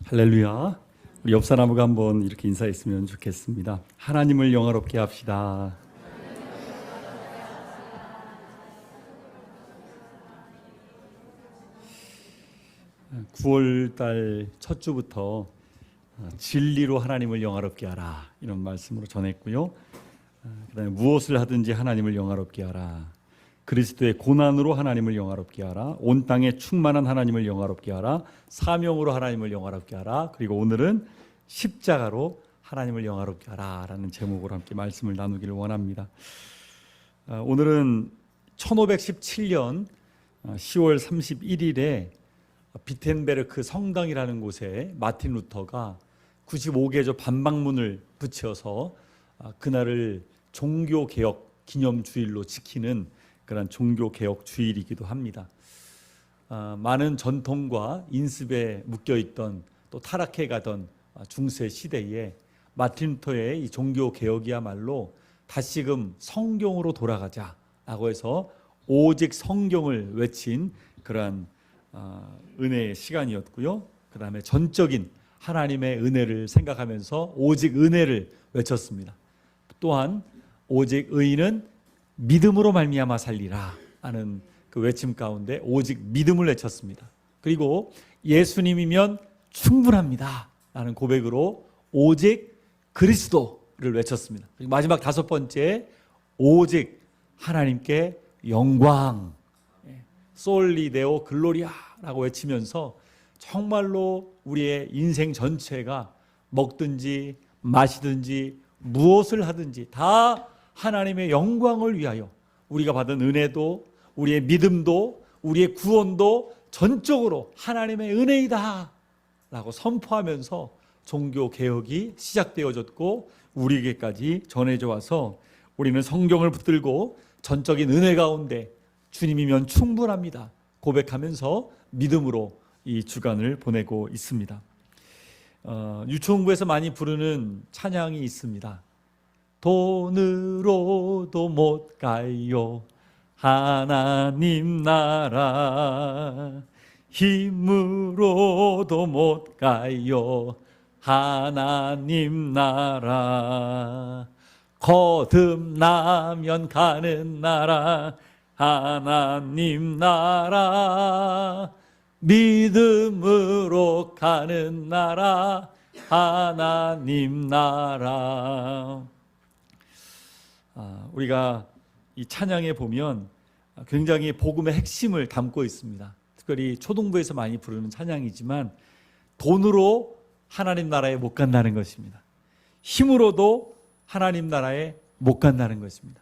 할렐루야. 우리 옆 사람과 한번 이렇게 인사했으면 좋겠습니다. 하나님을 영화롭게 합시다. 9월달 첫 주부터 진리로 하나님을 영화롭게 하라 이런 말씀으로 전했고요. 그다음에 무엇을 하든지 하나님을 영화롭게 하라. 그리스도의 고난으로 하나님을 영화롭게 하라. 온 땅에 충만한 하나님을 영화롭게 하라. 사명으로 하나님을 영화롭게 하라. 그리고 오늘은 십자가로 하나님을 영화롭게 하라라는 제목으로 함께 말씀을 나누기를 원합니다. 오늘은 1517년 10월 31일에 비텐베르크 성당이라는 곳에 마틴 루터가 95개조 반박문을 붙여서 그날을 종교개혁 기념주일로 지키는 그런 종교개혁 주일이기도 합니다. 많은 전통과 인습에 묶여있던 또 타락해가던 중세 시대에 마틴 루터의 이 종교개혁이야말로 다시금 성경으로 돌아가자라고 해서 오직 성경을 외친 그러한 은혜의 시간이었고요. 그 다음에 전적인 하나님의 은혜를 생각하면서 오직 은혜를 외쳤습니다. 또한 오직 의인은 믿음으로 말미암아 살리라 하는 그 외침 가운데 오직 믿음을 외쳤습니다. 그리고 예수님이면 충분합니다 라는 고백으로 오직 그리스도를 외쳤습니다. 그리고 마지막 다섯 번째 오직 하나님께 영광 솔리 데오 글로리아 라고 외치면서 정말로 우리의 인생 전체가 먹든지 마시든지 무엇을 하든지 다 하나님의 영광을 위하여 우리가 받은 은혜도 우리의 믿음도 우리의 구원도 전적으로 하나님의 은혜이다 라고 선포하면서 종교개혁이 시작되어졌고 우리에게까지 전해져 와서 우리는 성경을 붙들고 전적인 은혜 가운데 주님이면 충분합니다 고백하면서 믿음으로 이 주간을 보내고 있습니다. 유초홍부에서 많이 부르는 찬양이 있습니다. 돈으로도 못 가요 하나님 나라 힘으로도 못 가요 하나님 나라 거듭나면 가는 나라 하나님 나라 믿음으로 가는 나라 하나님 나라. 우리가 이 찬양에 보면 굉장히 복음의 핵심을 담고 있습니다. 특별히 초동부에서 많이 부르는 찬양이지만 돈으로 하나님 나라에 못 간다는 것입니다. 힘으로도 하나님 나라에 못 간다는 것입니다.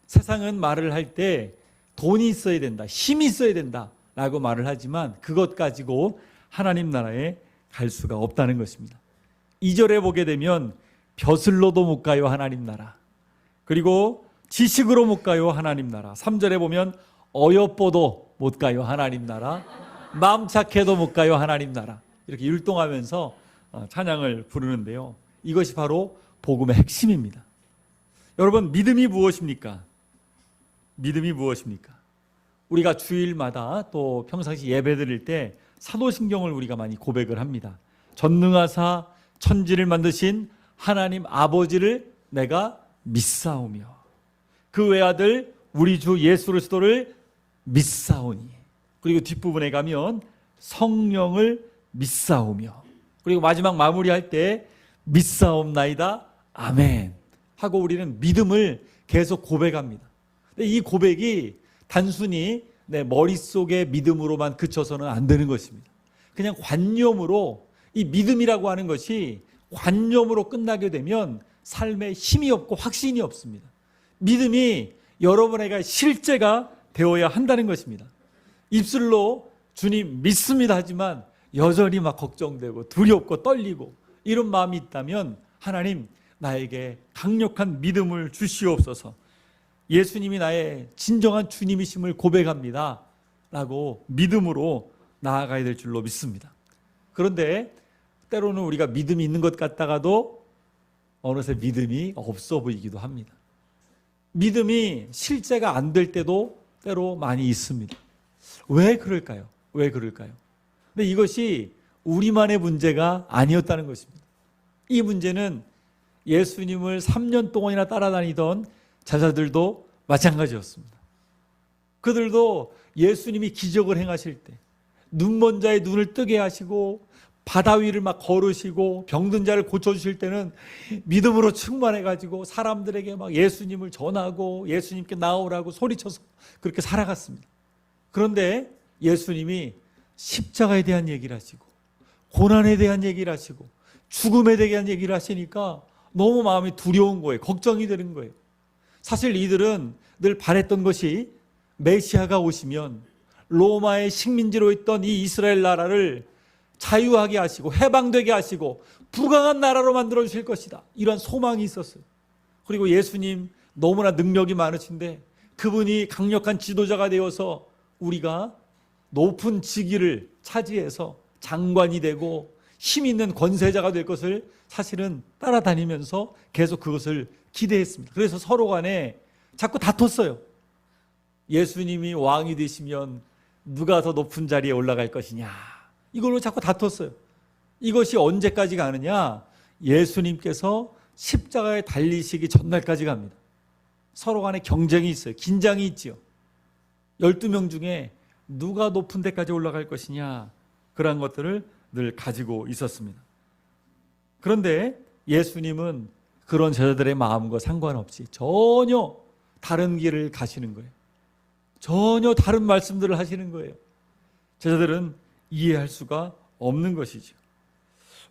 세상은 말을 할 때 돈이 있어야 된다, 힘이 있어야 된다 라고 말을 하지만 그것 가지고 하나님 나라에 갈 수가 없다는 것입니다. 2절에 보게 되면 벼슬로도 못 가요 하나님 나라, 그리고 지식으로 못 가요 하나님 나라. 3절에 보면 어여뻐도 못 가요 하나님 나라, 마음 착해도 못 가요 하나님 나라. 이렇게 율동하면서 찬양을 부르는데요, 이것이 바로 복음의 핵심입니다. 여러분, 믿음이 무엇입니까? 믿음이 무엇입니까? 우리가 주일마다 또 평상시 예배 드릴 때 사도신경을 우리가 많이 고백을 합니다. 전능하사 천지를 만드신 하나님 아버지를 내가 믿사오며 그 외아들 우리 주 예수 그리스도를 믿사오니, 그리고 뒷부분에 가면 성령을 믿사오며, 그리고 마지막 마무리할 때 믿사옵나이다 아멘 하고 우리는 믿음을 계속 고백합니다. 근데 이 고백이 단순히 내 머릿속의 믿음으로만 그쳐서는 안 되는 것입니다. 그냥 관념으로, 이 믿음이라고 하는 것이 관념으로 끝나게 되면 삶에 힘이 없고 확신이 없습니다. 믿음이 여러분에게 실제가 되어야 한다는 것입니다. 입술로 주님 믿습니다 하지만 여전히 막 걱정되고 두렵고 떨리고 이런 마음이 있다면 하나님 나에게 강력한 믿음을 주시옵소서, 예수님이 나의 진정한 주님이심을 고백합니다 라고 믿음으로 나아가야 될 줄로 믿습니다. 그런데 때로는 우리가 믿음이 있는 것 같다가도 어느새 믿음이 없어 보이기도 합니다. 믿음이 실제가 안 될 때도 때로 많이 있습니다. 왜 그럴까요? 왜 그럴까요? 근데 이것이 우리만의 문제가 아니었다는 것입니다. 이 문제는 예수님을 3년 동안이나 따라다니던 제자들도 마찬가지였습니다. 그들도 예수님이 기적을 행하실 때 눈먼 자의 눈을 뜨게 하시고 바다 위를 막 걸으시고 병든 자를 고쳐주실 때는 믿음으로 충만해가지고 사람들에게 막 예수님을 전하고 예수님께 나오라고 소리쳐서 그렇게 살아갔습니다. 그런데 예수님이 십자가에 대한 얘기를 하시고 고난에 대한 얘기를 하시고 죽음에 대한 얘기를 하시니까 너무 마음이 두려운 거예요. 걱정이 되는 거예요. 사실 이들은 늘 바랬던 것이 메시아가 오시면 로마의 식민지로 있던 이 이스라엘 나라를 자유하게 하시고 해방되게 하시고 부강한 나라로 만들어 주실 것이다. 이런 소망이 있었어요. 그리고 예수님 너무나 능력이 많으신데 그분이 강력한 지도자가 되어서 우리가 높은 직위를 차지해서 장관이 되고 힘 있는 권세자가 될 것을 사실은 따라다니면서 계속 그것을 기대했습니다. 그래서 서로 간에 자꾸 다퉜어요. 예수님이 왕이 되시면 누가 더 높은 자리에 올라갈 것이냐, 이걸로 자꾸 다퉜어요. 이것이 언제까지 가느냐? 예수님께서 십자가에 달리시기 전날까지 갑니다. 서로 간에 경쟁이 있어요. 긴장이 있지요. 12명 중에 누가 높은 데까지 올라갈 것이냐, 그런 것들을 늘 가지고 있었습니다. 그런데 예수님은 그런 제자들의 마음과 상관없이 전혀 다른 길을 가시는 거예요. 전혀 다른 말씀들을 하시는 거예요. 제자들은 이해할 수가 없는 것이죠.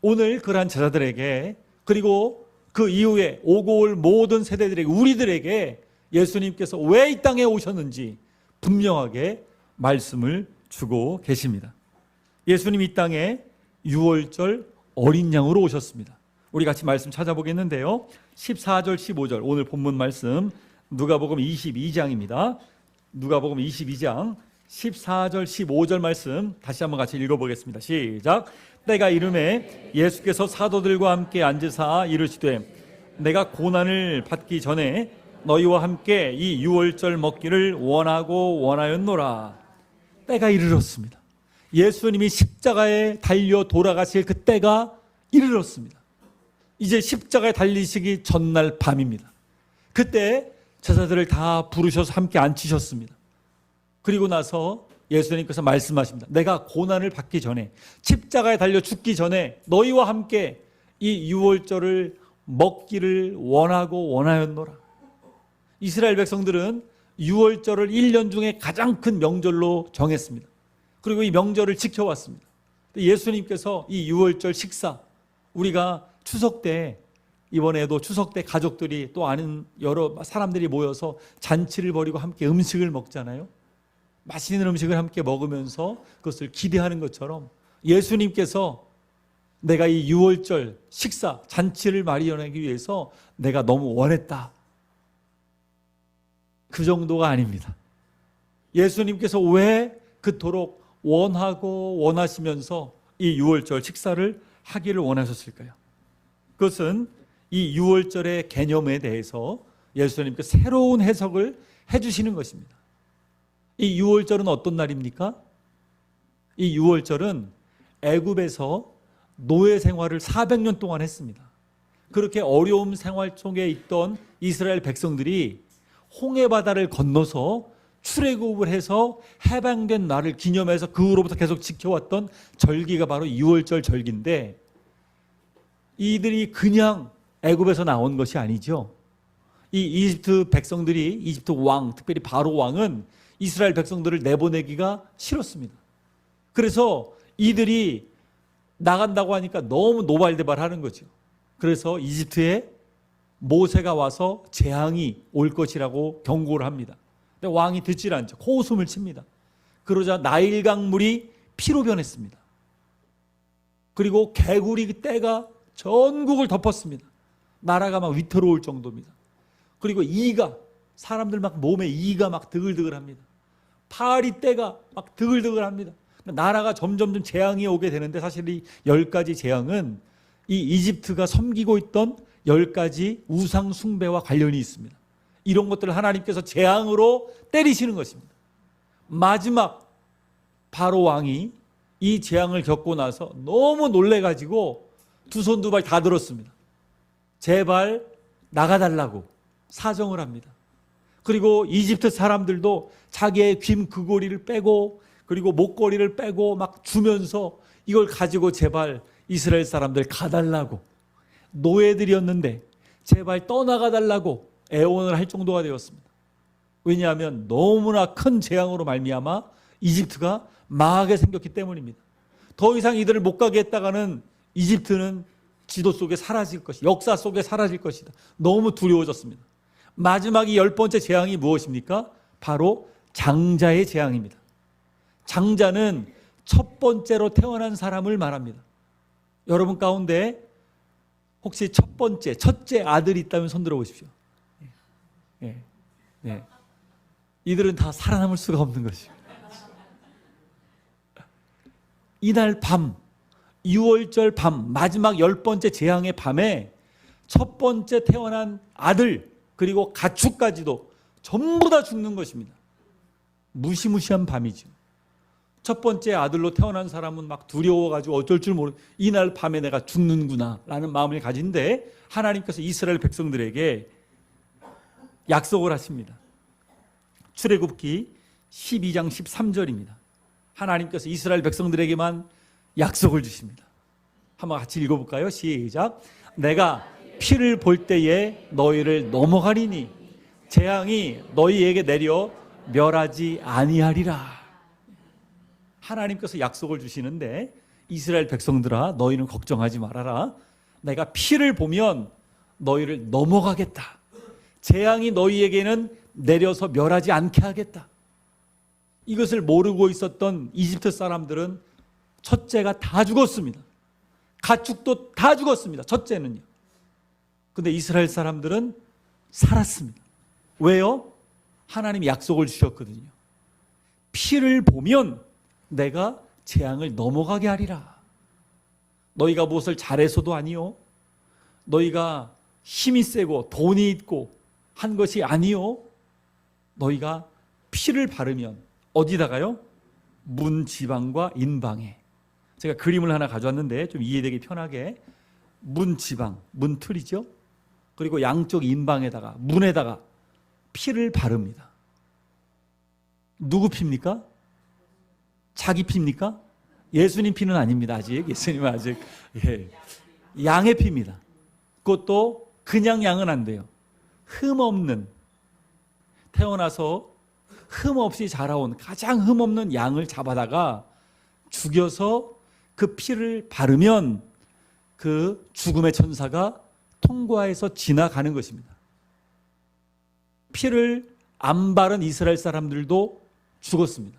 오늘 그러한 제자들에게, 그리고 그 이후에 오고 올 모든 세대들에게, 우리들에게 예수님께서 왜 이 땅에 오셨는지 분명하게 말씀을 주고 계십니다. 예수님 이 땅에 유월절 어린 양으로 오셨습니다. 우리 같이 말씀 찾아보겠는데요. 14절 15절 오늘 본문 말씀 누가복음 22장입니다. 누가복음 22장 14절 15절 말씀 다시 한번 같이 읽어보겠습니다. 시작. 때가 이르매 예수께서 사도들과 함께 앉으사 이르시되 내가 고난을 받기 전에 너희와 함께 이 유월절 먹기를 원하고 원하였노라. 때가 이르렀습니다. 예수님이 십자가에 달려 돌아가실 그 때가 이르렀습니다. 이제 십자가에 달리시기 전날 밤입니다. 그때 제자들을 다 부르셔서 함께 앉히셨습니다. 그리고 나서 예수님께서 말씀하십니다. 내가 고난을 받기 전에, 십자가에 달려 죽기 전에 너희와 함께 이 유월절을 먹기를 원하고 원하였노라. 이스라엘 백성들은 유월절을 1년 중에 가장 큰 명절로 정했습니다. 그리고 이 명절을 지켜왔습니다. 예수님께서 이 유월절 식사, 우리가 추석 때, 이번에도 추석 때 가족들이 또 아는 여러 사람들이 모여서 잔치를 벌이고 함께 음식을 먹잖아요. 맛있는 음식을 함께 먹으면서 그것을 기대하는 것처럼 예수님께서 내가 이 유월절 식사, 잔치를 마련하기 위해서 내가 너무 원했다. 그 정도가 아닙니다. 예수님께서 왜 그토록 원하고 원하시면서 이 유월절 식사를 하기를 원하셨을까요? 그것은 이 유월절의 개념에 대해서 예수님께서 새로운 해석을 해주시는 것입니다. 이 유월절은 어떤 날입니까? 이 유월절은 애굽에서 노예 생활을 400년 동안 했습니다. 그렇게 어려움 생활 속에 있던 이스라엘 백성들이 홍해바다를 건너서 출애굽을 해서 해방된 날을 기념해서 그 후로부터 계속 지켜왔던 절기가 바로 유월절 절기인데, 이들이 그냥 애굽에서 나온 것이 아니죠. 이 이집트 백성들이, 이집트 왕, 특별히 바로 왕은 이스라엘 백성들을 내보내기가 싫었습니다. 그래서 이들이 나간다고 하니까 너무 노발대발하는 거죠. 그래서 이집트에 모세가 와서 재앙이 올 것이라고 경고를 합니다. 근데 왕이 듣질 않죠. 코웃음을 칩니다. 그러자 나일강 물이 피로 변했습니다. 그리고 개구리 떼가 전국을 덮었습니다. 나라가 막 위태로울 정도입니다. 그리고 이가, 사람들 막 몸에 이가 막 드글드글합니다. 파리 떼가 막 드글드글합니다. 나라가 점점 재앙이 오게 되는데, 사실 이 10가지 재앙은 이 이집트가 섬기고 있던 10가지 우상 숭배와 관련이 있습니다. 이런 것들을 하나님께서 재앙으로 때리시는 것입니다. 마지막 바로 왕이 이 재앙을 겪고 나서 너무 놀래가지고 두 손 두 발 다 들었습니다. 제발 나가달라고 사정을 합니다. 그리고 이집트 사람들도 자기의 귀 귀고리를 빼고 그리고 목걸이를 빼고 막 주면서 이걸 가지고 제발 이스라엘 사람들 가달라고, 노예들이었는데 제발 떠나가달라고 애원을 할 정도가 되었습니다. 왜냐하면 너무나 큰 재앙으로 말미암아 이집트가 망하게 생겼기 때문입니다. 더 이상 이들을 못 가게 했다가는 이집트는 지도 속에 사라질 것이다. 역사 속에 사라질 것이다. 너무 두려워졌습니다. 마지막 이 10번째 재앙이 무엇입니까? 바로 장자의 재앙입니다. 장자는 첫 번째로 태어난 사람을 말합니다. 여러분 가운데 혹시 첫 번째, 첫째 아들이 있다면 손 들어 보십시오. 예. 예. 이들은 다 살아남을 수가 없는 것이죠. 이날 밤, 6월절 밤, 마지막 10번째 재앙의 밤에 첫 번째 태어난 아들 그리고 가축까지도 전부 다 죽는 것입니다. 무시무시한 밤이죠. 첫 번째 아들로 태어난 사람은 막 두려워가지고 어쩔 줄 모르고 이날 밤에 내가 죽는구나 라는 마음을 가진데 하나님께서 이스라엘 백성들에게 약속을 하십니다. 출애굽기 12장 13절입니다. 하나님께서 이스라엘 백성들에게만 약속을 주십니다. 한번 같이 읽어볼까요? 시작. 내가 피를 볼 때에 너희를 넘어가리니 재앙이 너희에게 내려 멸하지 아니하리라. 하나님께서 약속을 주시는데 이스라엘 백성들아 너희는 걱정하지 말아라. 내가 피를 보면 너희를 넘어가겠다. 재앙이 너희에게는 내려서 멸하지 않게 하겠다. 이것을 모르고 있었던 이집트 사람들은 첫째가 다 죽었습니다. 가축도 다 죽었습니다. 첫째는요. 근데 이스라엘 사람들은 살았습니다. 왜요? 하나님이 약속을 주셨거든요. 피를 보면 내가 재앙을 넘어가게 하리라. 너희가 무엇을 잘해서도 아니요, 너희가 힘이 세고 돈이 있고 한 것이 아니요, 너희가 피를 바르면 어디다가요? 문지방과 인방에. 제가 그림을 하나 가져왔는데 좀 이해되기 편하게 문지방, 문틀이죠. 그리고 양쪽 인방에다가 문에다가 피를 바릅니다. 누구 피입니까? 자기 피입니까? 예수님 피는 아닙니다. 아직 예수님은 아직 양의 피입니다. 그것도 그냥 양은 안 돼요. 흠 없는, 태어나서 흠 없이 자라온 가장 흠 없는 양을 잡아다가 죽여서 그 피를 바르면 그 죽음의 천사가 통과해서 지나가는 것입니다. 피를 안 바른 이스라엘 사람들도 죽었습니다.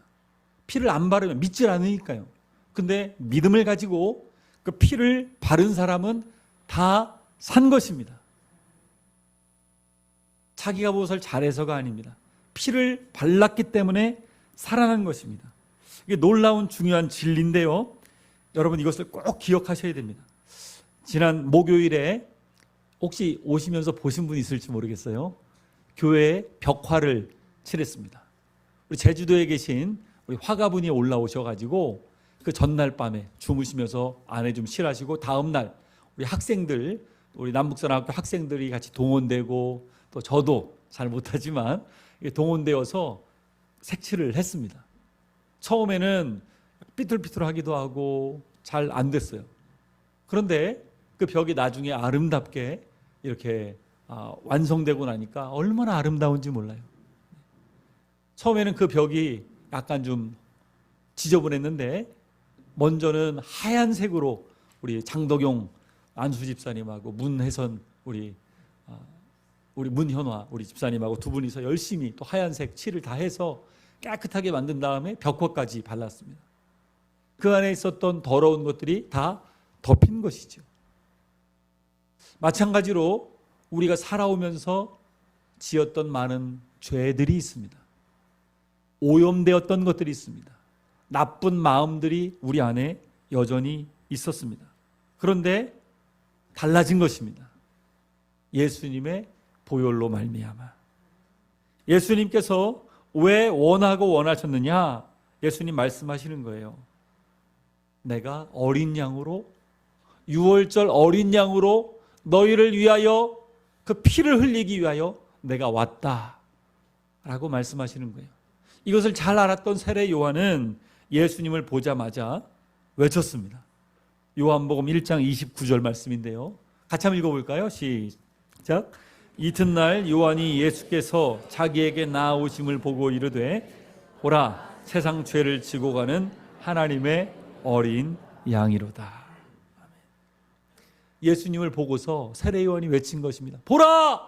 피를 안 바르면 믿질 않으니까요. 근데 믿음을 가지고 그 피를 바른 사람은 다 산 것입니다. 자기가 무엇을 잘해서가 아닙니다. 피를 발랐기 때문에 살아난 것입니다. 이게 놀라운 중요한 진리인데요. 여러분 이것을 꼭 기억하셔야 됩니다. 지난 목요일에 혹시 오시면서 보신 분 있을지 모르겠어요. 교회에 벽화를 칠했습니다. 우리 제주도에 계신 우리 화가분이 올라오셔가지고 그 전날 밤에 주무시면서 안에 좀 칠하시고 다음날 우리 학생들, 우리 남북사랑학교 학생들이 같이 동원되고 또 저도 잘 못하지만 동원되어서 색칠을 했습니다. 처음에는 삐뚤삐뚤하기도 하고 잘 안 됐어요. 그런데 그 벽이 나중에 아름답게 이렇게 완성되고 나니까 얼마나 아름다운지 몰라요. 처음에는 그 벽이 약간 좀 지저분했는데 먼저는 하얀색으로 우리 장덕용 안수 집사님하고 문혜선 우리 문현화 우리 집사님하고 두 분이서 열심히 또 하얀색 칠을 다 해서 깨끗하게 만든 다음에 벽화까지 발랐습니다. 그 안에 있었던 더러운 것들이 다 덮인 것이죠. 마찬가지로 우리가 살아오면서 지었던 많은 죄들이 있습니다. 오염되었던 것들이 있습니다. 나쁜 마음들이 우리 안에 여전히 있었습니다. 그런데 달라진 것입니다. 예수님의 보혈로 말미암아. 예수님께서 왜 원하고 원하셨느냐? 예수님 말씀하시는 거예요. 내가 어린 양으로, 유월절 어린 양으로 너희를 위하여 그 피를 흘리기 위하여 내가 왔다 라고 말씀하시는 거예요. 이것을 잘 알았던 세례 요한은 예수님을 보자마자 외쳤습니다. 요한복음 1장 29절 말씀인데요. 같이 한번 읽어볼까요? 시작. 이튿날 요한이 예수께서 자기에게 나아오심을 보고 이르되 보라, 세상 죄를 지고 가는 하나님의 어린 양이로다. 예수님을 보고서 세례 요한이 외친 것입니다. 보라,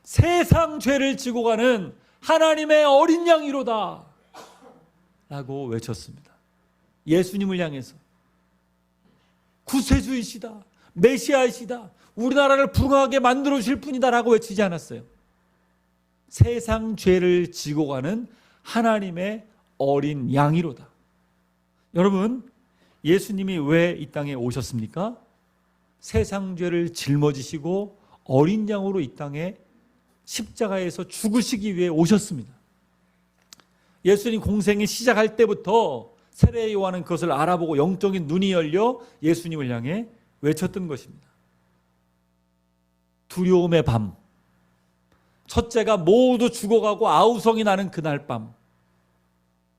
세상 죄를 지고 가는 하나님의 어린 양이로다 라고 외쳤습니다. 예수님을 향해서 구세주이시다, 메시아이시다, 우리나라를 부강하게 만들어 주실 분이다 라고 외치지 않았어요. 세상 죄를 지고 가는 하나님의 어린 양이로다. 여러분, 예수님이 왜 이 땅에 오셨습니까? 세상 죄를 짊어지시고 어린 양으로 이 땅에 십자가에서 죽으시기 위해 오셨습니다. 예수님 공생이 시작할 때부터 세례 요한은 그것을 알아보고 영적인 눈이 열려 예수님을 향해 외쳤던 것입니다. 두려움의 밤, 첫째가 모두 죽어가고 아우성이 나는 그날 밤,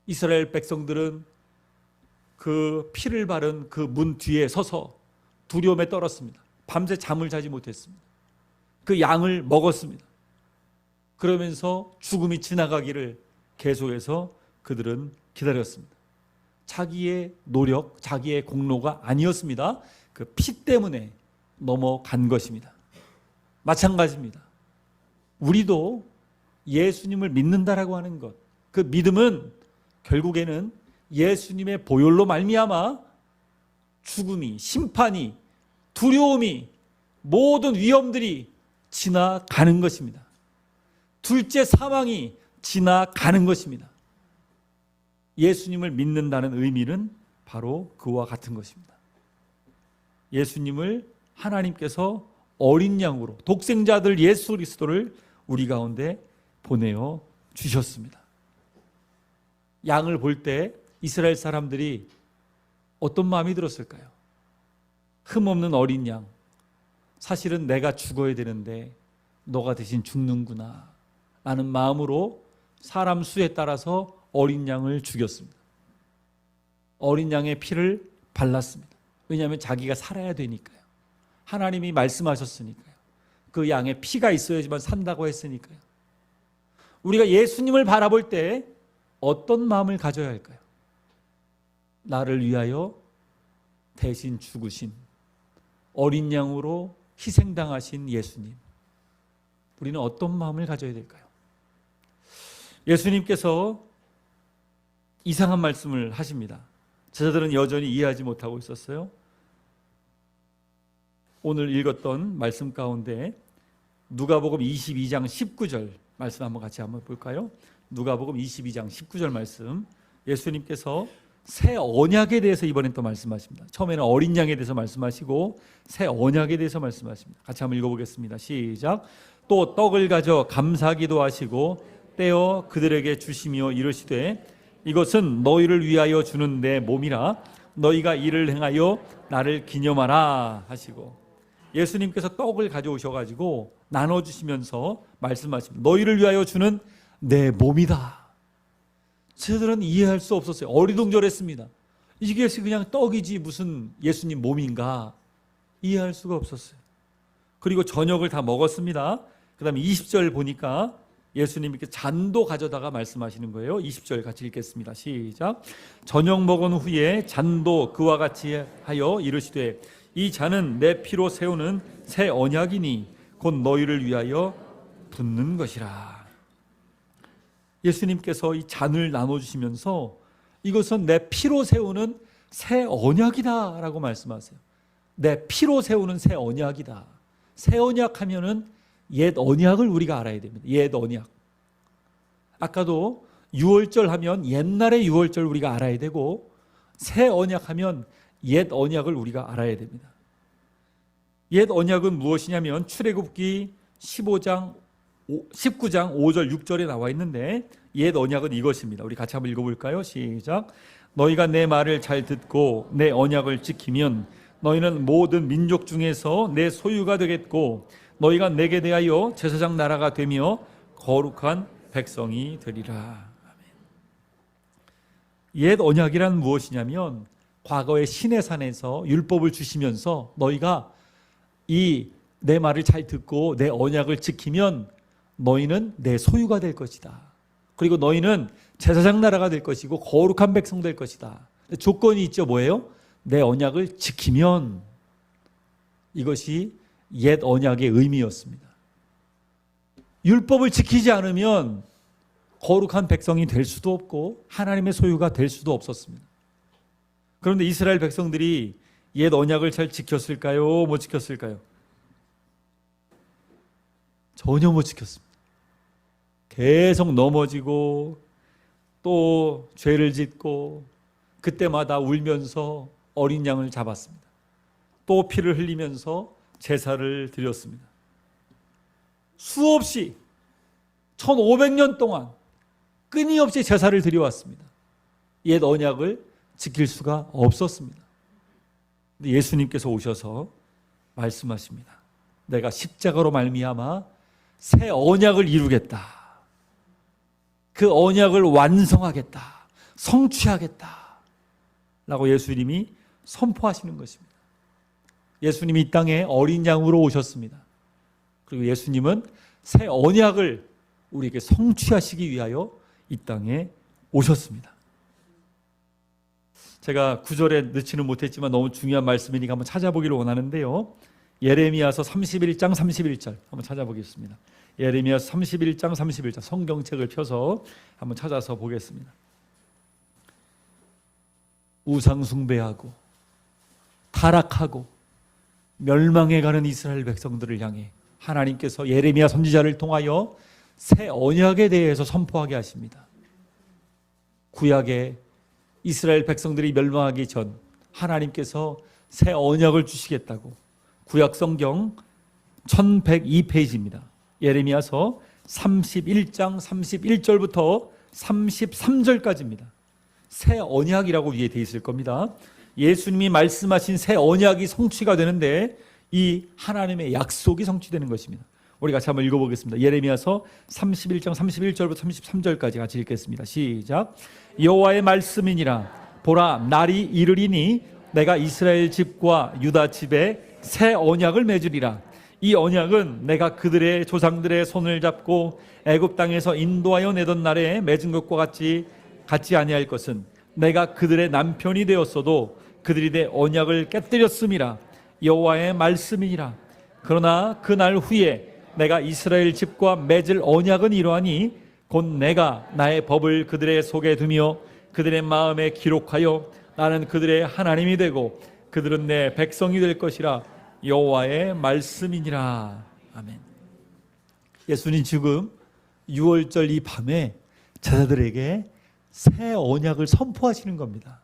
이스라엘 백성들은 그 피를 바른 그 문 뒤에 서서 두려움에 떨었습니다. 밤새 잠을 자지 못했습니다. 그 양을 먹었습니다. 그러면서 죽음이 지나가기를 계속해서 그들은 기다렸습니다. 자기의 노력, 자기의 공로가 아니었습니다. 그 피 때문에 넘어간 것입니다. 마찬가지입니다. 우리도 예수님을 믿는다라고 하는 것, 그 믿음은 결국에는 예수님의 보혈로 말미암아 죽음이, 심판이, 두려움이, 모든 위험들이 지나가는 것입니다. 둘째, 사망이 지나가는 것입니다. 예수님을 믿는다는 의미는 바로 그와 같은 것입니다. 예수님을 하나님께서 어린 양으로, 독생자들 예수 그리스도를 우리 가운데 보내어 주셨습니다. 양을 볼 때 이스라엘 사람들이 어떤 마음이 들었을까요? 흠없는 어린 양, 사실은 내가 죽어야 되는데 너가 대신 죽는구나 라는 마음으로 사람 수에 따라서 어린 양을 죽였습니다. 어린 양의 피를 발랐습니다. 왜냐하면 자기가 살아야 되니까요. 하나님이 말씀하셨으니까요. 그 양의 피가 있어야지만 산다고 했으니까요. 우리가 예수님을 바라볼 때 어떤 마음을 가져야 할까요? 나를 위하여 대신 죽으신 어린 양으로 희생당하신 예수님, 우리는 어떤 마음을 가져야 될까요? 예수님께서 이상한 말씀을 하십니다. 제자들은 여전히 이해하지 못하고 있었어요. 오늘 읽었던 말씀 가운데 누가복음 22장 19절 말씀 한번 같이 한번 볼까요? 누가복음 22장 19절 말씀, 예수님께서 새 언약에 대해서 이번엔 또 말씀하십니다. 처음에는 어린 양에 대해서 말씀하시고 새 언약에 대해서 말씀하십니다. 같이 한번 읽어보겠습니다. 시작. 또 떡을 가져 감사기도 하시고 떼어 그들에게 주시며 이르시되 이것은 너희를 위하여 주는 내 몸이라 너희가 이를 행하여 나를 기념하라 하시고, 예수님께서 떡을 가져오셔가지고 나눠주시면서 말씀하십니다. 너희를 위하여 주는 내 몸이다. 저들은 이해할 수 없었어요. 어리둥절했습니다. 이게 그냥 떡이지 무슨 예수님 몸인가 이해할 수가 없었어요. 그리고 저녁을 다 먹었습니다. 그 다음에 20절 보니까 예수님께 잔도 가져다가 말씀하시는 거예요. 20절 같이 읽겠습니다. 시작. 저녁 먹은 후에 잔도 그와 같이 하여 이르시되 이 잔은 내 피로 세우는 새 언약이니 곧 너희를 위하여 붓는 것이라. 예수님께서 이 잔을 나눠주시면서 이것은 내 피로 세우는 새 언약이다 라고 말씀하세요. 내 피로 세우는 새 언약이다. 새 언약 하면은 옛 언약을 우리가 알아야 됩니다. 옛 언약. 아까도 유월절 하면 옛날의 유월절 우리가 알아야 되고, 새 언약 하면 옛 언약을 우리가 알아야 됩니다. 옛 언약은 무엇이냐면 출애굽기 19장 5절 6절에 나와 있는데 옛 언약은 이것입니다. 우리 같이 한번 읽어볼까요? 시작. 너희가 내 말을 잘 듣고 내 언약을 지키면 너희는 모든 민족 중에서 내 소유가 되겠고 너희가 내게 대하여 제사장 나라가 되며 거룩한 백성이 되리라. 옛 언약이란 무엇이냐면 과거의 시내산에서 율법을 주시면서 너희가 이 내 말을 잘 듣고 내 언약을 지키면 너희는 내 소유가 될 것이다. 그리고 너희는 제사장 나라가 될 것이고 거룩한 백성 될 것이다. 조건이 있죠. 뭐예요? 내 언약을 지키면. 이것이 옛 언약의 의미였습니다. 율법을 지키지 않으면 거룩한 백성이 될 수도 없고 하나님의 소유가 될 수도 없었습니다. 그런데 이스라엘 백성들이 옛 언약을 잘 지켰을까요? 못 지켰을까요? 전혀 못 지켰습니다. 계속 넘어지고 또 죄를 짓고 그때마다 울면서 어린 양을 잡았습니다. 또 피를 흘리면서 제사를 드렸습니다. 수없이 1500년 동안 끊임없이 제사를 드려왔습니다. 옛 언약을 지킬 수가 없었습니다. 예수님께서 오셔서 말씀하십니다. 내가 십자가로 말미암아 새 언약을 이루겠다. 그 언약을 완성하겠다. 성취하겠다. 라고 예수님이 선포하시는 것입니다. 예수님이 이 땅에 어린 양으로 오셨습니다. 그리고 예수님은 새 언약을 우리에게 성취하시기 위하여 이 땅에 오셨습니다. 제가 구절에 넣지는 못했지만 너무 중요한 말씀이니까 한번 찾아보기를 원하는데요. 예레미야서 31장 31절 한번 찾아보겠습니다. 예레미야서 31장 31절 성경책을 펴서 한번 찾아서 보겠습니다. 우상 숭배하고 타락하고 멸망해가는 이스라엘 백성들을 향해 하나님께서 예레미야 선지자를 통하여 새 언약에 대해서 선포하게 하십니다. 구약에 이스라엘 백성들이 멸망하기 전 하나님께서 새 언약을 주시겠다고 구약 성경 1102페이지입니다. 예레미야서 31장 31절부터 33절까지입니다. 새 언약이라고 위에 되어 있을 겁니다. 예수님이 말씀하신 새 언약이 성취가 되는데 이 하나님의 약속이 성취되는 것입니다. 우리 같이 한번 읽어보겠습니다. 예레미야서 31장 31절부터 33절까지 같이 읽겠습니다. 시작. 여호와의 말씀이니라. 보라, 날이 이르리니 내가 이스라엘 집과 유다 집에 새 언약을 맺으리라. 이 언약은 내가 그들의 조상들의 손을 잡고 애굽 땅에서 인도하여 내던 날에 맺은 것과 같지 아니할 것은 내가 그들의 남편이 되었어도 그들이 내 언약을 깨뜨렸음이라. 여호와의 말씀이니라. 그러나 그 날 후에 내가 이스라엘 집과 맺을 언약은 이러하니 곧 내가 나의 법을 그들의 속에 두며 그들의 마음에 기록하여 나는 그들의 하나님이 되고 그들은 내 백성이 될 것이라. 여호와의 말씀이니라. 아멘. 예수님 지금 6월절 이 밤에 제자들에게 새 언약을 선포하시는 겁니다.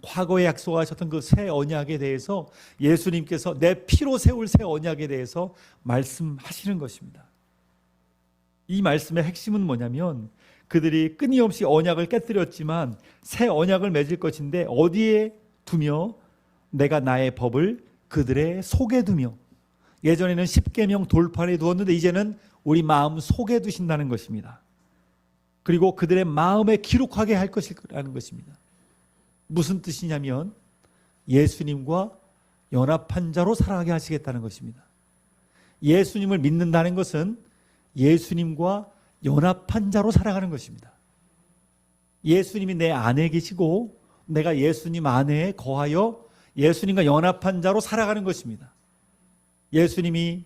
과거에 약속하셨던 그 새 언약에 대해서 예수님께서 내 피로 세울 새 언약에 대해서 말씀하시는 것입니다. 이 말씀의 핵심은 뭐냐면 그들이 끊임없이 언약을 깨뜨렸지만 새 언약을 맺을 것인데 어디에 두며 내가 나의 법을 그들의 속에 두며, 예전에는 십계명 돌판에 두었는데 이제는 우리 마음 속에 두신다는 것입니다. 그리고 그들의 마음에 기록하게 할 것이라는 것입니다. 무슨 뜻이냐면 예수님과 연합한 자로 살아가게 하시겠다는 것입니다. 예수님을 믿는다는 것은 예수님과 연합한 자로 살아가는 것입니다. 예수님이 내 안에 계시고 내가 예수님 안에 거하여 예수님과 연합한 자로 살아가는 것입니다. 예수님이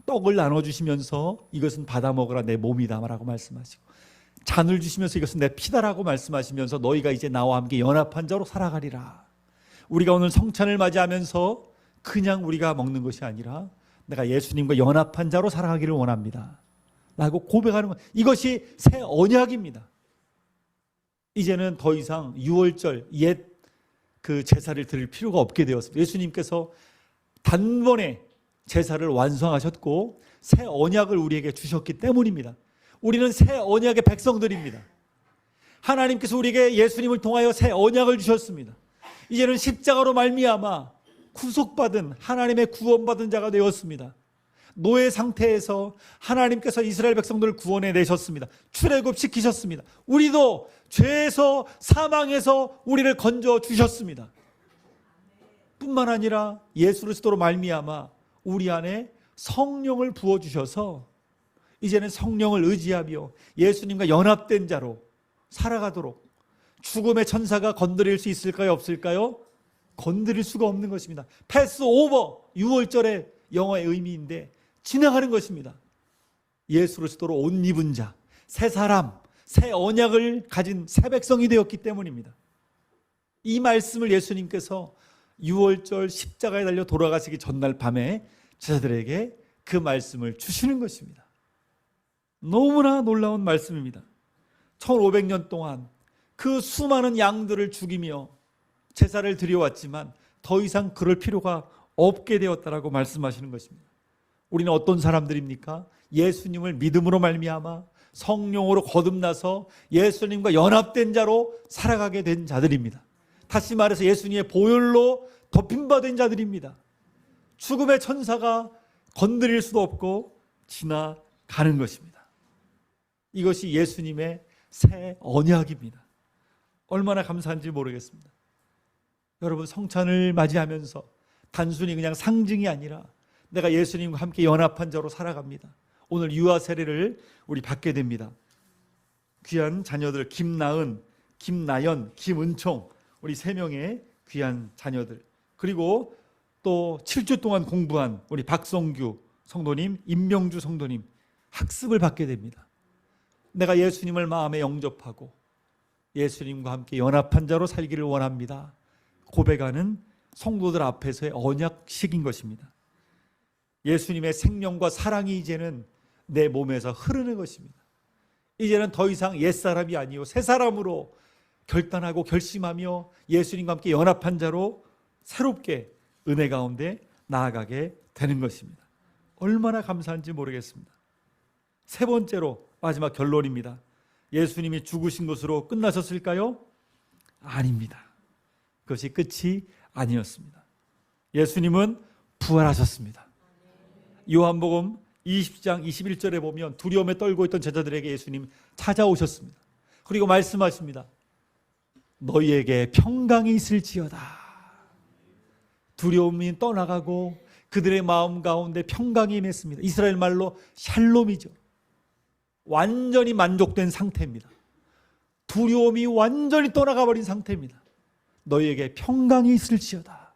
떡을 나눠주시면서 이것은 받아 먹으라 내 몸이다 라고 말씀하시고 잔을 주시면서 이것은 내 피다라고 말씀하시면서 너희가 이제 나와 함께 연합한 자로 살아가리라. 우리가 오늘 성찬을 맞이하면서 그냥 우리가 먹는 것이 아니라 내가 예수님과 연합한 자로 살아가기를 원합니다 라고 고백하는 것, 이것이 새 언약입니다. 이제는 더 이상 6월절 옛 그 제사를 드릴 필요가 없게 되었습니다. 예수님께서 단번에 제사를 완성하셨고 새 언약을 우리에게 주셨기 때문입니다. 우리는 새 언약의 백성들입니다. 하나님께서 우리에게 예수님을 통하여 새 언약을 주셨습니다. 이제는 십자가로 말미암아 구속받은, 하나님의 구원받은 자가 되었습니다. 노예 상태에서 하나님께서 이스라엘 백성들을 구원해 내셨습니다. 출애굽시키셨습니다. 우리도 죄에서, 사망에서 우리를 건져 주셨습니다. 뿐만 아니라 예수 그리스도로 말미암아 우리 안에 성령을 부어주셔서 이제는 성령을 의지하며 예수님과 연합된 자로 살아가도록, 죽음의 천사가 건드릴 수 있을까요, 없을까요? 건드릴 수가 없는 것입니다. 패스 오버, 6월절의 영어의 의미인데 지나가는 것입니다. 예수 그리스도로 옷 입은 자, 새 사람, 새 언약을 가진 새 백성이 되었기 때문입니다. 이 말씀을 예수님께서 6월절 십자가에 달려 돌아가시기 전날 밤에 제자들에게 그 말씀을 주시는 것입니다. 너무나 놀라운 말씀입니다. 1500년 동안 그 수많은 양들을 죽이며 제사를 드려왔지만 더 이상 그럴 필요가 없게 되었다라고 말씀하시는 것입니다. 우리는 어떤 사람들입니까? 예수님을 믿음으로 말미암아 성령으로 거듭나서 예수님과 연합된 자로 살아가게 된 자들입니다. 다시 말해서 예수님의 보혈로 덮임받은 자들입니다. 죽음의 천사가 건드릴 수도 없고 지나가는 것입니다. 이것이 예수님의 새 언약입니다. 얼마나 감사한지 모르겠습니다. 여러분, 성찬을 맞이하면서 단순히 그냥 상징이 아니라 내가 예수님과 함께 연합한 자로 살아갑니다. 오늘 유아 세례를 우리 받게 됩니다. 귀한 자녀들, 김나은, 김나연, 김은총, 우리 3명의 귀한 자녀들, 그리고 또 7주 동안 공부한 우리 박성규 성도님, 임명주 성도님, 학습을 받게 됩니다. 내가 예수님을 마음에 영접하고 예수님과 함께 연합한 자로 살기를 원합니다. 고백하는 성도들 앞에서의 언약식인 것입니다. 예수님의 생명과 사랑이 이제는 내 몸에서 흐르는 것입니다. 이제는 더 이상 옛사람이 아니요 새 사람으로 결단하고 결심하며 예수님과 함께 연합한 자로 새롭게 은혜 가운데 나아가게 되는 것입니다. 얼마나 감사한지 모르겠습니다. 세 번째로 마지막 결론입니다. 예수님이 죽으신 것으로 끝나셨을까요? 아닙니다. 그것이 끝이 아니었습니다. 예수님은 부활하셨습니다. 요한복음 20장 21절에 보면 두려움에 떨고 있던 제자들에게 예수님 찾아오셨습니다. 그리고 말씀하십니다. 너희에게 평강이 있을지어다. 두려움이 떠나가고 그들의 마음 가운데 평강이 임했습니다. 이스라엘 말로 샬롬이죠. 완전히 만족된 상태입니다. 두려움이 완전히 떠나가 버린 상태입니다. 너희에게 평강이 있을지어다.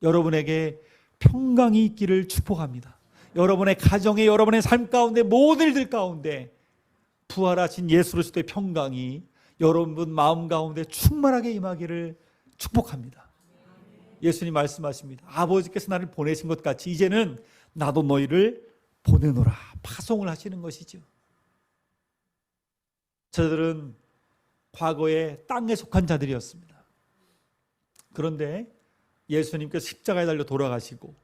여러분에게 평강이 있기를 축복합니다. 여러분의 가정에, 여러분의 삶 가운데, 모든 일들 가운데 부활하신 예수 그리스도의 평강이 여러분 마음 가운데 충만하게 임하기를 축복합니다. 예수님 말씀하십니다. 아버지께서 나를 보내신 것 같이 이제는 나도 너희를 보내노라. 파송을 하시는 것이죠. 저들은 과거에 땅에 속한 자들이었습니다. 그런데 예수님께서 십자가에 달려 돌아가시고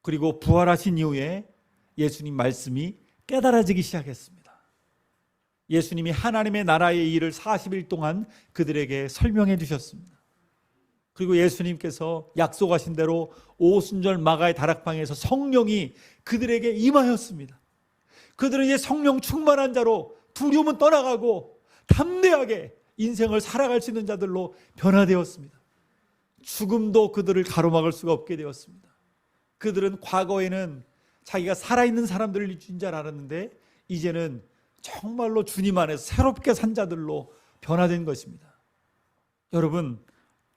그리고 부활하신 이후에 예수님 말씀이 깨달아지기 시작했습니다. 예수님이 하나님의 나라의 일을 40일 동안 그들에게 설명해 주셨습니다. 그리고 예수님께서 약속하신 대로 오순절 마가의 다락방에서 성령이 그들에게 임하였습니다. 그들은 이제 성령 충만한 자로 두려움은 떠나가고 담대하게 인생을 살아갈 수 있는 자들로 변화되었습니다. 죽음도 그들을 가로막을 수가 없게 되었습니다. 그들은 과거에는 자기가 살아있는 사람들을 준 줄 알았는데 이제는 정말로 주님 안에서 새롭게 산 자들로 변화된 것입니다. 여러분,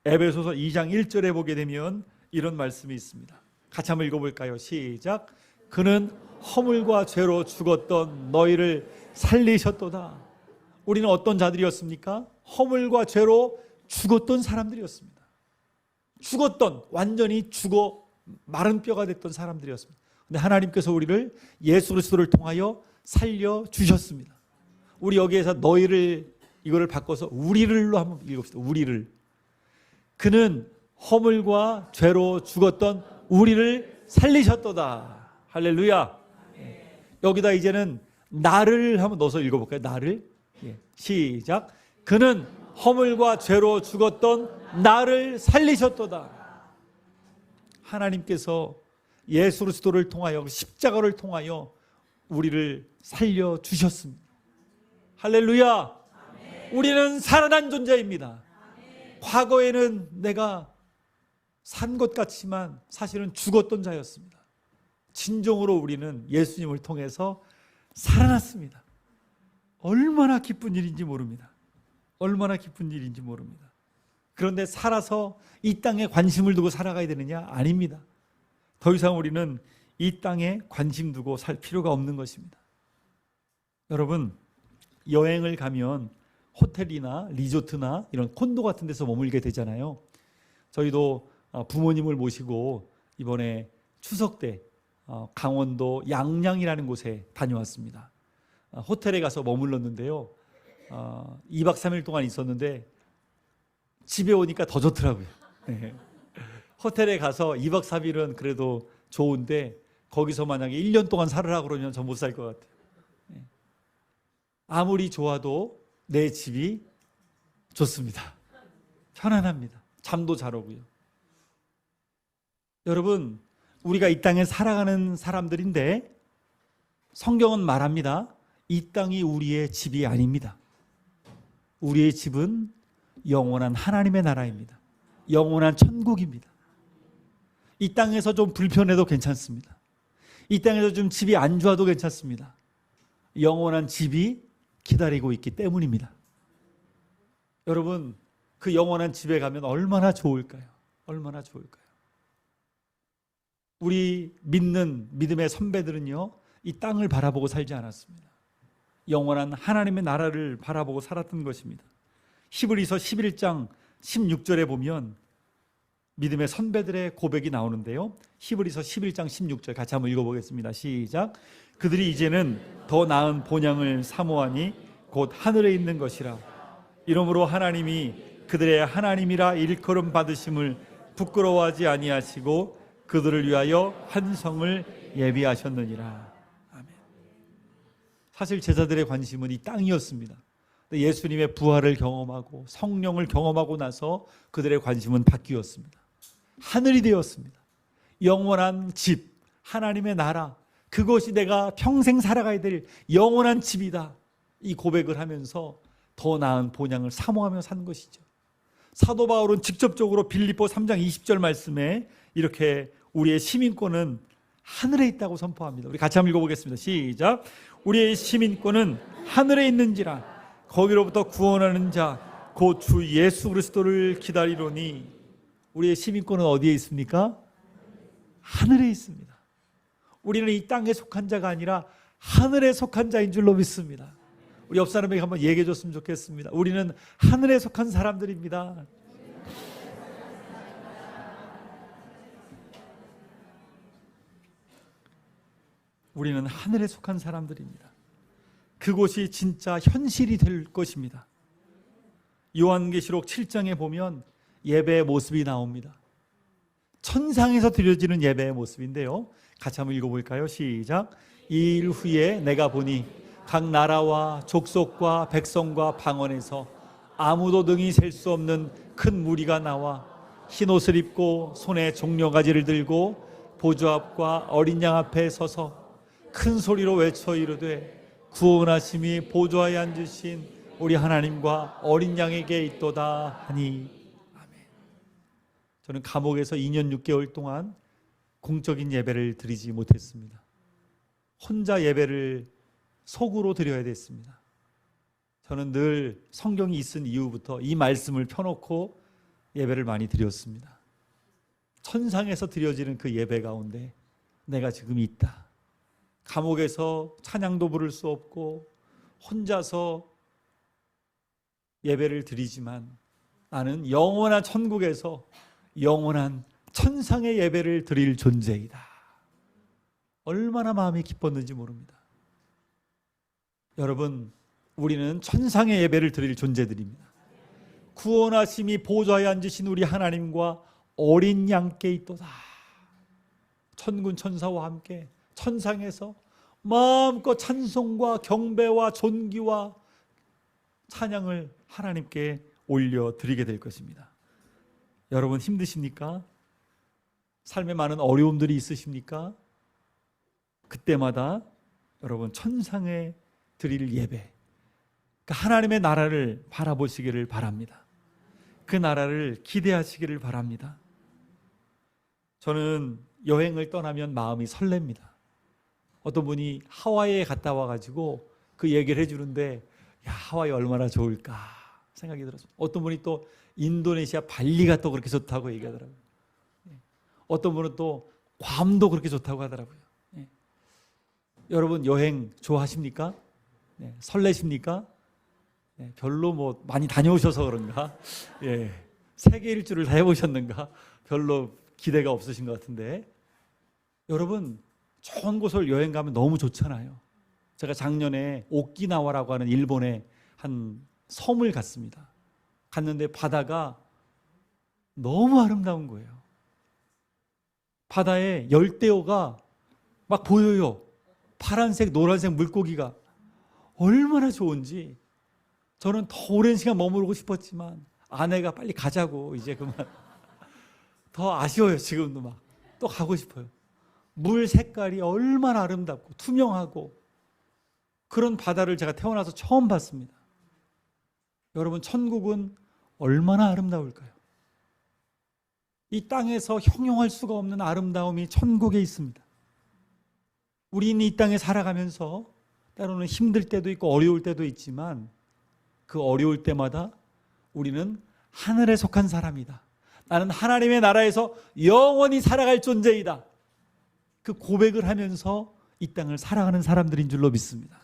에베소서 2장 1절에 보게 되면 이런 말씀이 있습니다. 같이 한번 읽어볼까요? 시작. 그는 허물과 죄로 죽었던 너희를 살리셨도다. 우리는 어떤 자들이었습니까? 허물과 죄로 죽었던 사람들이었습니다. 죽었던, 완전히 죽어 마른 뼈가 됐던 사람들이었습니다. 근데 하나님께서 우리를 예수 그리스도를 통하여 살려주셨습니다. 우리 여기에서 너희를, 이거를 바꿔서 우리를로 한번 읽읍시다. 우리를. 그는 허물과 죄로 죽었던 우리를 살리셨도다. 할렐루야. 여기다 이제는 나를 한번 넣어서 읽어볼까요? 나를. 시작. 그는 허물과 죄로 죽었던 나를 살리셨도다. 하나님께서 예수 그리스도를 통하여, 십자가를 통하여 우리를 살려주셨습니다. 할렐루야. 우리는 살아난 존재입니다. 과거에는 내가 산 것 같지만 사실은 죽었던 자였습니다. 진정으로 우리는 예수님을 통해서 살아났습니다. 얼마나 기쁜 일인지 모릅니다. 얼마나 기쁜 일인지 모릅니다. 그런데 살아서 이 땅에 관심을 두고 살아가야 되느냐? 아닙니다. 더 이상 우리는 이 땅에 관심 두고 살 필요가 없는 것입니다. 여러분, 여행을 가면 호텔이나 리조트나 이런 콘도 같은 데서 머물게 되잖아요. 저희도 부모님을 모시고 이번에 추석 때 강원도 양양이라는 곳에 다녀왔습니다. 호텔에 가서 머물렀는데요. 2박 3일 동안 있었는데 집에 오니까 더 좋더라고요. 네. 호텔에 가서 2박 3일은 그래도 좋은데 거기서 만약에 1년 동안 살으라 그러면 전 못 살 것 같아요. 네. 아무리 좋아도 내 집이 좋습니다. 편안합니다. 잠도 잘 오고요. 여러분, 우리가 이 땅에 살아가는 사람들인데 성경은 말합니다. 이 땅이 우리의 집이 아닙니다. 우리의 집은 영원한 하나님의 나라입니다. 영원한 천국입니다. 이 땅에서 좀 불편해도 괜찮습니다. 이 땅에서 좀 집이 안 좋아도 괜찮습니다. 영원한 집이 기다리고 있기 때문입니다. 여러분, 그 영원한 집에 가면 얼마나 좋을까요? 얼마나 좋을까요? 우리 믿는 믿음의 선배들은요, 이 땅을 바라보고 살지 않았습니다. 영원한 하나님의 나라를 바라보고 살았던 것입니다. 히브리서 11장 16절에 보면 믿음의 선배들의 고백이 나오는데요. 히브리서 11장 16절 같이 한번 읽어보겠습니다. 시작. 그들이 이제는 더 나은 본향을 사모하니 곧 하늘에 있는 것이라. 이러므로 하나님이 그들의 하나님이라 일컬음 받으심을 부끄러워하지 아니하시고 그들을 위하여 환성을 예비하셨느니라. 아멘. 사실 제자들의 관심은 이 땅이었습니다. 예수님의 부활을 경험하고 성령을 경험하고 나서 그들의 관심은 바뀌었습니다. 하늘이 되었습니다. 영원한 집, 하나님의 나라, 그것이 내가 평생 살아가야 될 영원한 집이다. 이 고백을 하면서 더 나은 본향을 사모하며 산 것이죠. 사도 바울은 직접적으로 빌립보 3장 20절 말씀에 이렇게 우리의 시민권은 하늘에 있다고 선포합니다. 우리 같이 한번 읽어보겠습니다. 시작. 우리의 시민권은 하늘에 있는지라. 거기로부터 구원하는 자 곧 주 예수 그리스도를 기다리노니. 우리의 시민권은 어디에 있습니까? 하늘에 있습니다. 우리는 이 땅에 속한 자가 아니라 하늘에 속한 자인 줄로 믿습니다. 우리 옆 사람에게 한번 얘기해 줬으면 좋겠습니다. 우리는 하늘에 속한 사람들입니다. 우리는 하늘에 속한 사람들입니다. 그곳이 진짜 현실이 될 것입니다. 요한계시록 7장에 보면 예배의 모습이 나옵니다. 천상에서 드려지는 예배의 모습인데요. 같이 한번 읽어볼까요? 시작. 이 일 후에 내가 보니 각 나라와 족속과 백성과 방언에서 아무도 능히 셀 수 없는 큰 무리가 나와 흰 옷을 입고 손에 종려가지를 들고 보좌 앞과 어린 양 앞에 서서 큰 소리로 외쳐 이르되 구원하심이 보좌에 앉으신 우리 하나님과 어린 양에게 있도다 하니. 아멘. 저는 감옥에서 2년 6개월 동안 공적인 예배를 드리지 못했습니다. 혼자 예배를 속으로 드려야 됐습니다. 저는 늘 성경이 있은 이후부터 이 말씀을 펴놓고 예배를 많이 드렸습니다. 천상에서 드려지는 그 예배 가운데 내가 지금 있다. 감옥에서 찬양도 부를 수 없고 혼자서 예배를 드리지만 나는 영원한 천국에서 영원한 천상의 예배를 드릴 존재이다. 얼마나 마음이 기뻤는지 모릅니다. 여러분, 우리는 천상의 예배를 드릴 존재들입니다. 구원하심이 보좌에 앉으신 우리 하나님과 어린 양께 있도다. 천군 천사와 함께 천상에서 마음껏 찬송과 경배와 존귀와 찬양을 하나님께 올려드리게 될 것입니다. 여러분 힘드십니까? 삶에 많은 어려움들이 있으십니까? 그때마다 여러분 천상에 드릴 예배, 하나님의 나라를 바라보시기를 바랍니다. 그 나라를 기대하시기를 바랍니다. 저는 여행을 떠나면 마음이 설렙니다. 어떤 분이 하와이에 갔다 와가지고 그 얘기를 해주는데, 야, 하와이 얼마나 좋을까 생각이 들었습니다. 어떤 분이 또 인도네시아 발리가 또 그렇게 좋다고 얘기하더라고요. 어떤 분은 또 괌도 그렇게 좋다고 하더라고요. 여러분 여행 좋아하십니까? 설레십니까? 별로 뭐 많이 다녀오셔서 그런가? 세계 일주를 다 해보셨는가? 별로 기대가 없으신 것 같은데, 여러분 좋은 곳을 여행 가면 너무 좋잖아요. 제가 작년에 오키나와라고 하는 일본의 한 섬을 갔습니다. 갔는데 바다가 너무 아름다운 거예요. 바다에 열대어가 막 보여요. 파란색, 노란색 물고기가 얼마나 좋은지. 저는 더 오랜 시간 머무르고 싶었지만 아내가 빨리 가자고 이제 그만. 더 아쉬워요. 지금도 막 또 가고 싶어요. 물 색깔이 얼마나 아름답고 투명하고, 그런 바다를 제가 태어나서 처음 봤습니다. 여러분 천국은 얼마나 아름다울까요? 이 땅에서 형용할 수가 없는 아름다움이 천국에 있습니다. 우리는 이 땅에 살아가면서 때로는 힘들 때도 있고 어려울 때도 있지만, 그 어려울 때마다 우리는 하늘에 속한 사람이다. 나는 하나님의 나라에서 영원히 살아갈 존재이다. 그 고백을 하면서 이 땅을 살아가는 사람들인 줄로 믿습니다.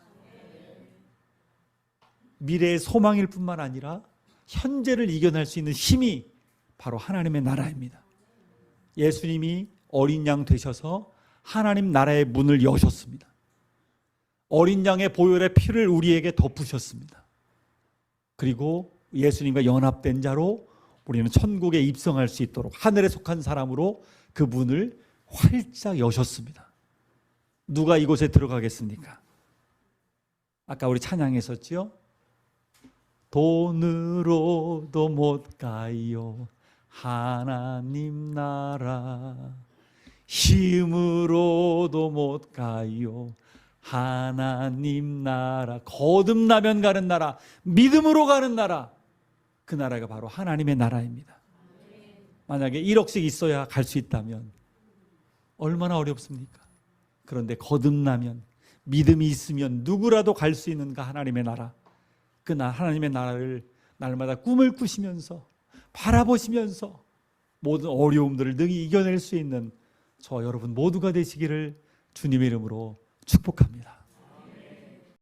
미래의 소망일 뿐만 아니라 현재를 이겨낼 수 있는 힘이 바로 하나님의 나라입니다. 예수님이 어린 양 되셔서 하나님 나라의 문을 여셨습니다. 어린 양의 보혈의 피를 우리에게 덮으셨습니다. 그리고 예수님과 연합된 자로 우리는 천국에 입성할 수 있도록 하늘에 속한 사람으로 그 문을 활짝 여셨습니다. 누가 이곳에 들어가겠습니까? 아까 우리 찬양했었지요? 돈으로도 못 가요 하나님 나라, 힘으로도 못 가요 하나님 나라. 거듭나면 가는 나라, 믿음으로 가는 나라, 그 나라가 바로 하나님의 나라입니다. 만약에 1억씩 있어야 갈 수 있다면 얼마나 어렵습니까? 그런데 거듭나면, 믿음이 있으면 누구라도 갈 수 있는가? 하나님의 나라. 그 하나님의 나라를 날마다 꿈을 꾸시면서 바라보시면서 모든 어려움들을 능히 이겨낼 수 있는 저 여러분 모두가 되시기를 주님의 이름으로 축복합니다.